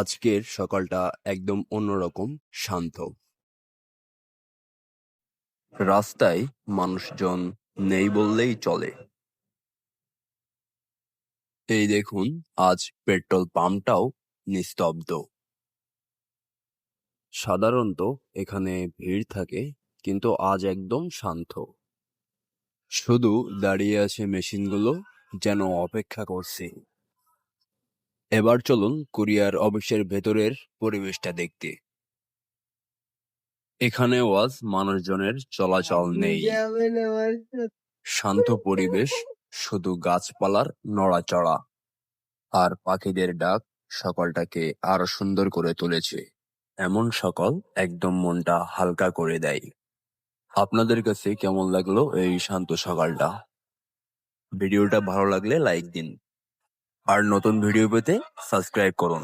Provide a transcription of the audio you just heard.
আজকের সকালটা একদম অন্যরকম, শান্ত। রাস্তায় মানুষজন নেই বললেই চলে। এই দেখুন, আজ পেট্রোল পাম্পটাও নিস্তব্ধ। সাধারণত এখানে ভিড় থাকে, কিন্তু আজ একদম শান্ত। শুধু দাঁড়িয়ে আছে মেশিনগুলো, যেন অপেক্ষা করছে। এবার চলুন কুরিয়ার অফিসের ভেতরের পরিবেশটা দেখতে। এখানেও আজ মানুষজনের চলাচল নেই। শান্ত পরিবেশ, শুধু গাছপালার নড়াচড়া আর পাখিদের ডাক সকালটাকে আরো সুন্দর করে তুলেছে। এমন সকাল একদম মনটা হালকা করে দেয়। আপনাদের কাছে কেমন লাগলো এই শান্ত সকালটা? ভিডিওটা ভালো লাগলে লাইক দিন, আর নতুন ভিডিও পেতে সাবস্ক্রাইব করুন।